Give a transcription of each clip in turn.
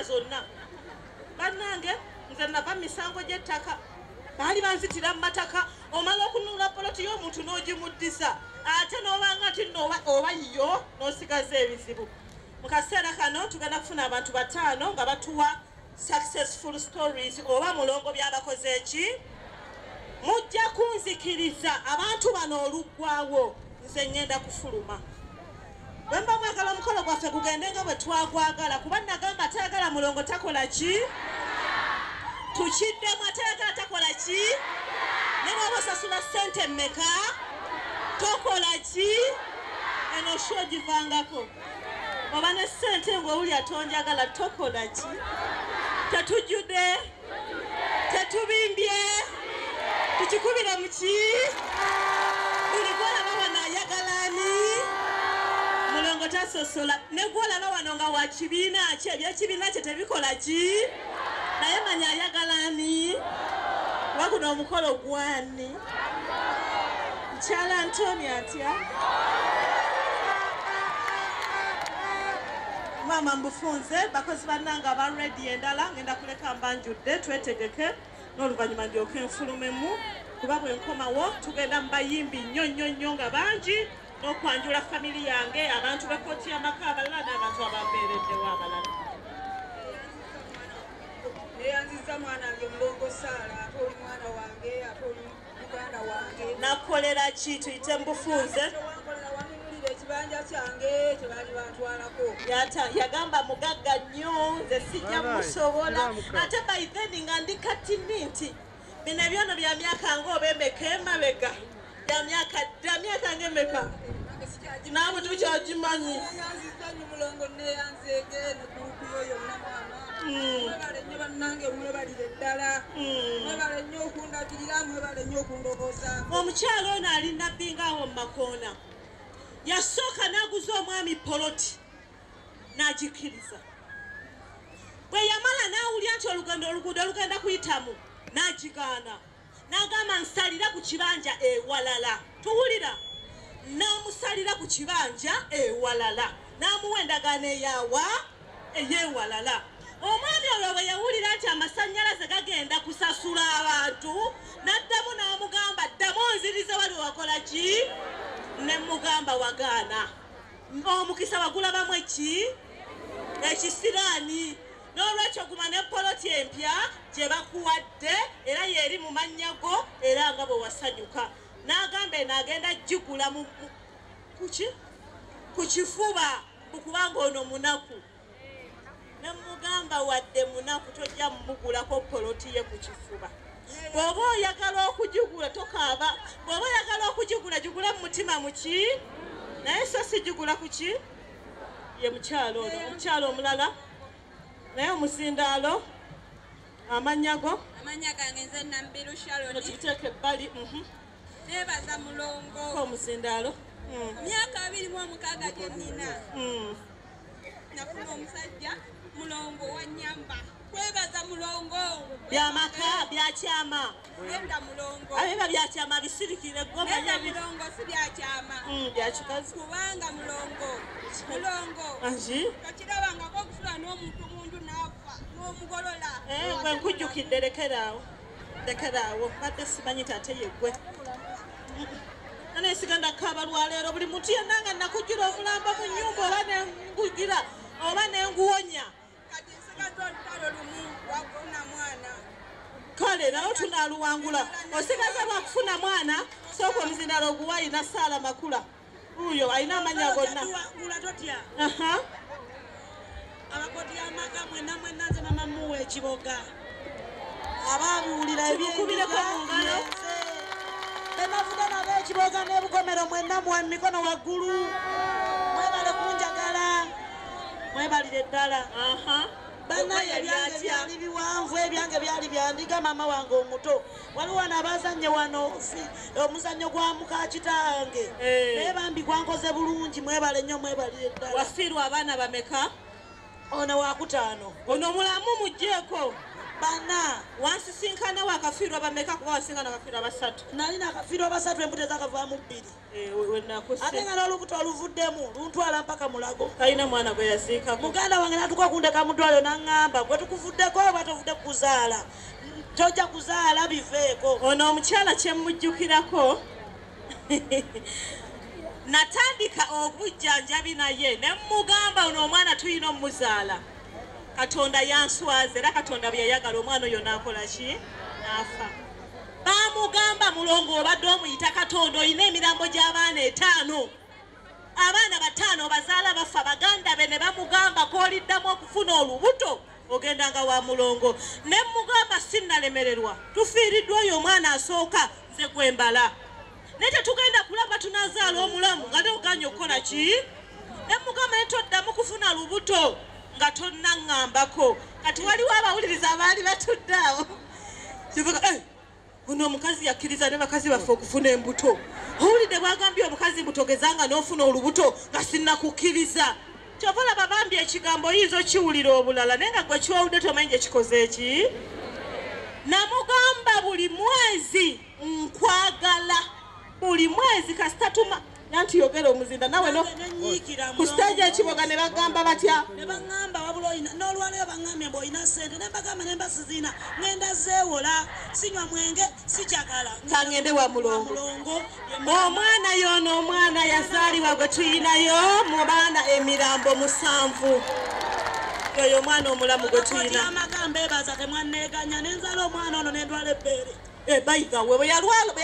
zonna bannange nze nava misango gy'ettaka baali banzitira mu mataka omala okununula poloti y'omuntu n'ogimuddisa ate n'obanga nti oba yo n'osigaza ebizibu mu kaseera kano tugenda kufuna abantu 5 nga batuwa successful stories oba mulongo by'abakoze eki mujja kunzikiriza abantu bano oluggwawo nze ngenda kufuluma bwemba mwagala omukolo gwaffe gugende nga bwe twagwagala kuba nagamba atayagala mulongo takola ki tukiddemu atayagala takola ki ne bw'oba osasula ssente mmeka tokola ki eno sho givangako oba ne ssente ng'owuli atonjagala tokola ki tetujjude tetubimbye tukikubire mu ki buli gwolaba wano ayagalani mulongo tasosola ne gwolaba wano nga wa kibiina ki ebyekibiina kye tebikola ki naye manya ayagalani waguno omukolo gwani Mukyala Antoni atya mama mbufunze bakozi bannanga abaredi endala ngenda kuleka mbanjudde twetegeke n'oluvannyuma ndyoke nfulumemu kuba bwe nkomawo tugenda mu bayimbi nnyo nga bangi n'okwanjula famiri yange abantu b'ekkooti y'amaka abalala n'abantu abambeereddewo abalala neyanziza mwana wange mulongo Saala ate oli mwana wange ate oli muganda wange nakolera ki tuyite mbufunze ekibanja kyange tebaali bantwalako yagamba mugagga nnyo nze sijja musobola ate by then nga ndi katini nti bino ebyono bya myaka ng'oba emeka emabega bya myaka ng'emeka naawe tukyagimanyi neyanziza nnyo mulongo neyanzeege negurupu yo yonna mwana mwebale nnyo bannange mwebalire ddala mwebale nnyo okundagirira mwebale nnyo okundogoza omukyalo ono ali nabbi ngaawo mu makoona yasooka n'aguza omwami poloti n'agikkiriza bwe yamala n'awulya nti oluguudo lugenda kuyitamu n'agigaana n'agamba nsalira ku kibanja ewalala tuwulira n'amusalira ku kibanja ewalala n'amuwa endagaano eyawa ey'ewalala omwami olwo bwe yawulira nti amasannyalaze gagenda kusasula abantu n'addamu n'amugamba ddamu onzirize wali wakola ki ne mugamba wagaana omukisa wagulabamu eki ekisiraani n'olwekyo guma ne poloti empya gye bakuwadde era yeeri mu mannya go era nga bwe wasanyuka n'agamba eno agenda gigula ku kifuba kubanga ono munaku ne mugamba wadde munaku tojja mumugulako poloti ye ku kifuba bw'oba oyagala okugigula tokaaba bw'oba oyagala okugigula gigula mu mutima muki naye so si gigula ku ki ye mukyalo ono omukyalo omulala naye omuzindaalo amannya go amanya gange nze Nambiru Shaloni tukiteeka ebbali nebaza mulongo omuzindaalo myaka 26 gye nnina nafuna omusajja mulongo wa Nyamba kwebaza mulongo byamaka byakyama genda mulongo abiba byakyama bisirikire gomanya mulongo si byakyama byakikazi kubanga mulongo anji kakirabanga ko kufula n'omuntu mundu nafa n'omugolola gwe nkujjukidde lekeraawo badde simanyi tate yeggwe anesiganda kabalwa leero buli muntu yenna nga nakujjira omulambo mu nnyumba oba nengugira oba nenguwonya kati nsigaza olutalo lumu wakufuna mwana kale nawe tunaaluwangula osigaza lwakufuna mwana sooka omuzindaalo oguwa ayina Saala Makula uyo ayina amanya gonna abakoti y'amaka mwenna nze mama muwa ekiboga ababiwulira ebyekubireko mu ngalo benavuga nabo ekiboga n'ebugomero mwenna muwa mikono waggulu mwebale kunjagala mwebalire ddala bannaye ebyange byali biwanvu ebyange byali byandiga mama wange omuto waliwo wano abazannye wano omuzannyo gwa muka kitange naye bambi gwankoze bulungi mwebale nnyo mwebalire ddala wafiirwa abaana bameka ono wa 5 ono mulamu mugjeeko bana wansisinkana wakafiirwa bameka kuba wasinkana akafiirwa basatu nalina akafiirwa basatu embute zakavaamu 2 ate nga n'olubuto oluvuddemu luntwala mpaka mulago kalina mwana gwe yaziikako muganda wange natuka kundeka mu ddwaliro n'aŋŋamba gwe tukuvuddeko oba tovudde kuzaala tojja kuzaala biveeko ono omukyala kyemmujjukirako natandika obujjanjabi naye ne mugamba ono omwana tulina omuzaala katonda yanswaza era katonda bwe yayagala omwana oyo n'akola ki n'afa bamugamba mulongo obadde omuyita katonda olina emirambo gy'abaana 5 abaana 5 bazaala bafa baganda be ne bamugamba kooliddamu okufuna olubuto ogendanga wa mulongo ne mugamba sinnalemererwa tufiiriddwa oyo omwana asooka nze gwembala naye tetugenda kulaba tunazaala omulamu nga neoganya okukola ki ne mugamba ne toddamu kufuna lubuto nga tonnaŋŋambako kati waliwo abawuliriza abaali batudde awo kivuga ono omukazi yakkiriza ne bakazi baffe okufuna embuto owulidde bwagambye omukazi mbutogezanga n'ofuna olubuto nga sinnakukkiriza kyova olaba bambi ekigambo oyinza okiwulira obulala naye nga gwe kiwawudde tomanyi gye kikoze eki namugamba buli mwezi nkwagala buli mwezi kasitatuma nanti yogera omuzinda nawe no ku stage ekiboga ne bagamba batya ne baŋŋamba wabula olina n'olwaleero baŋŋambye mbu olina ssente ne mbagamba ne mbasizina ŋŋenda zeewola sinywa mwenge sikyagala kaŋŋende wa mulongo omwana y'ono omwana yazaalibwa gwe tuyinayo mu baana emirambo 7 oyo omwana omulamu gwe tuyina amagamba ebaza temwanneeganya nenzaala omwana ono nendwala ebbeere bayigawe bwe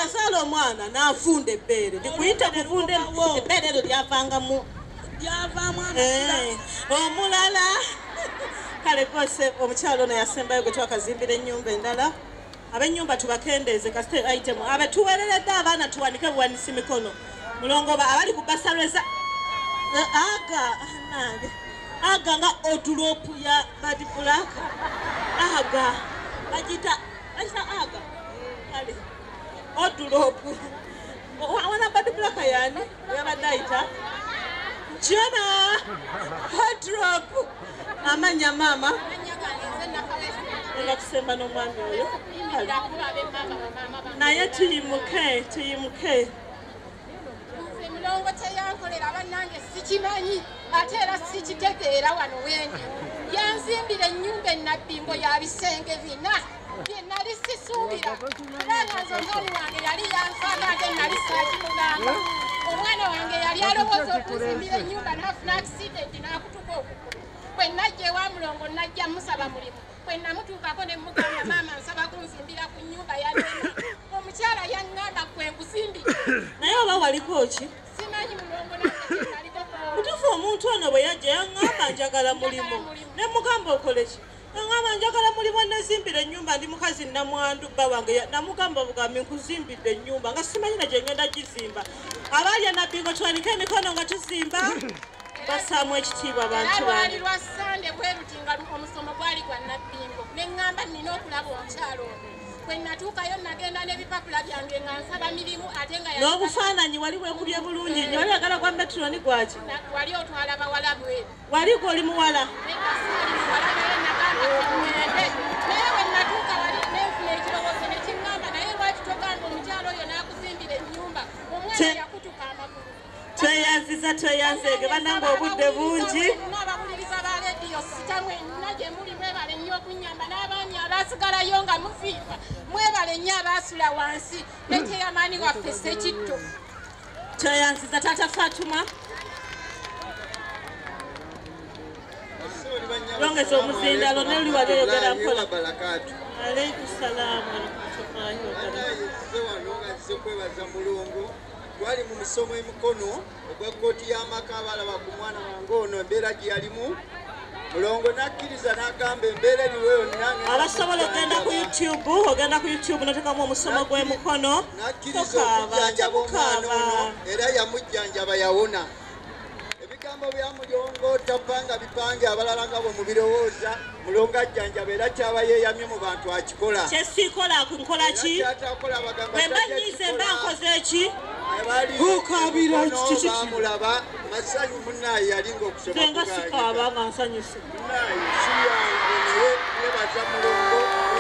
yazaala omwana n'afunda ebbeere ndikuyita kuvunda ebbeere eryo lyavangamu omulala kale kose omukyalo ono yasembayo gwe twakazimbira ennyumba endala ab'ennyumba tubakendeeze kasite itemu abetuwereredde abaana tuwanike buwanisi mikono mulongoba abali ku basalweza aga nga otulopu ya badi bulaka aga bagita aga kale otulopu wana badi bulaka yani yabadde ayita jona hot amanya mama nga kusemba n'omwami oyo naye tuyimuke mulongo teyankolera bannange sikimanyi ate era sikitegeera wano wendi yanzimbira ennyumba enabbingo ya bisenge 4 bye nali sisuubira era nganze omwami wange yali yanfaana ate nali saakimugamba omwana wange yali alowooza okunzimbira ennyumba n'afuna akisidenti n'akutuka okugulu bwe najja ewa mulongo najja musaba mulimu bwe namutuukako ne mugamba maama nsaba kunzimbira ku nnyumba yanena omukyala yaŋŋamba gwe nkuzimbire naye oba waliko ki simanyi mulongo nange mutuufu omuntu ono bwe yajja yaŋŋamba njagala mulimu ne mugamba okole ki yaŋŋamba njagala mulimu nezimbira ennyumba ndi mukazi namwandu bba wange namugamba bugambi nkuzimbidde ennyumba nga simanyi na gye ngenda gizimba abaali anabbingo twanike emikono nga tuzimba basaamu ekitiibwa bantu lwali lwa sande bweruti nga omusomo gwali gwa nabbingo ne ŋŋamba nnina okulaba omukyalo ono bwe natuukayo nagenda n'ebipapula byange nga nsaba mirimu ate nga n'obufaananyi wali bwekubye bulungi nnyo wali yagala gwa metroni gwaki wali otwala bawala bweru wali goli muwala negasaali muwala naye nagamba ŋŋende naye bwe natuuka wali nenfuna ekirowoozo ne kiŋŋamba naye lwaki togamba omukyalo oyo n'akuzimbira ennyumba omwana yakutuka amagulu tweyanzege bananga obudde bungi n'abawuliriza ba lediyo sitamwe nna gye muli mwebale nnyo okunyamba n'abaami abaasigalayo nga mufiifa mwebale nnyo abaasula wansi ne teyamaani waffe Ssekitto tweyanziza tata Fatuma longeza omuzindalo neli wali oyogera mpola aleikum salaamu warahmatullahi wabarakatuh twali mu misomo emikono ogwa kkooti y'amaka abalaba ku mwana wange ono embeera gye yalimu mulongo nakkiriza n'agamba embeera eriwo yonna abasobola ogenda ku youtube notekamu omusomo gw'emikono nakkiriza okujjanjaba omwana ono era yamujjanjaba yawona ebigambo bya mulongo tapanga bipange abalala nga bwe mubirowooza mulongo ajjanjaba era kyaba yeeyamye mu bantu akikola kyesiikola nkola ki bwemba nyize mba nkoze eki ukabira bamulaba masanyu munnaye yalinga okusoma nga sikaaba nga nsanyuse munnaye siyange naye yebaza mulongo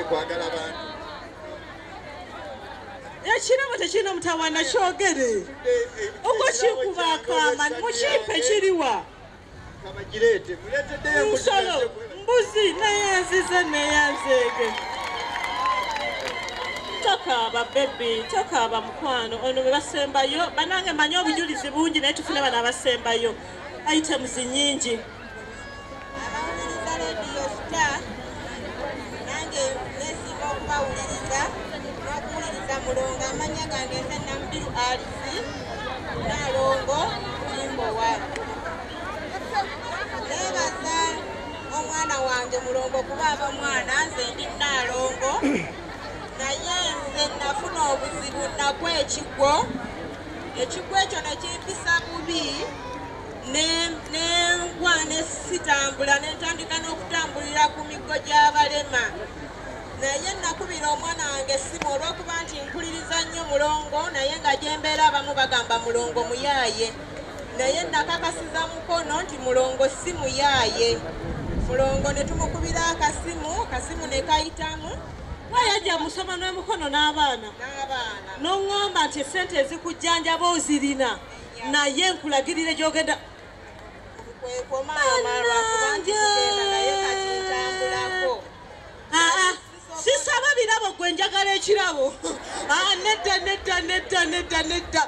kwagala bantu ekirabo tekirina mutawana kyogere ogwo kikuba akaama mukipe kiriwa kabagirete muleteddeyo nsolo mbuzi neyanzize neyanzeege tokaaba bebi tokaaba mukwano ono bwe basembayo banange manye obujulizi bungi naye tufune bano abasembayo items nyingi abawuliriza rediyo star nange nesinga okubawuliriza n'okuwuliriza mulongo amanya gange nze Nambiru Alisi Nalongo Kimbowa neebaza omwana wange mulongo kuba aba mwana nze ndi Nalongo naye nze nafuna obuzibu nakwa ekigwo ekyo ne kimpisa bubi nengwa nesitambula nentandika n'okutambulira ku miggo gy'abalema naye nakubira omwana wange essimu olw'okuba nti mpuliriza nnyo mulongo naye nga gyembeera abamu bagamba mulongo muyaaye naye nakakasiza mukono nti mulongo si muyaaye mulongo ne tumukubira akasimu ne kayitamu wayajja musoma n'emukono n'abaana n'oŋŋamba nti esente ezikujjanjaba ozirina naye nkulagirire gy'ogenda sisaba birabo gwe njagala ekirabo nedda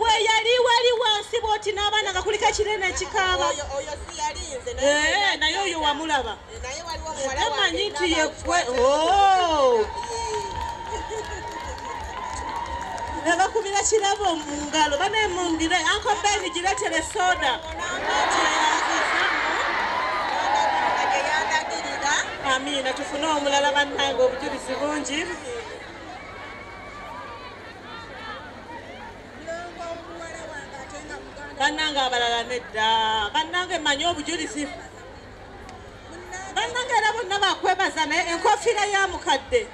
weyali wali wansi bwoti n'abaana nga kuliko ekirene ekikaaba naye oyo wamulaba tamanyi nti yekwe nebakubira kirabo mu ngalo banemundire anko beni giretere soda amina tufune omulala bannange obujulizi bungi bannange abalala nedda bannange manye obujulizi bannange era bonna bakwebaza naye enkofiira ya mukadde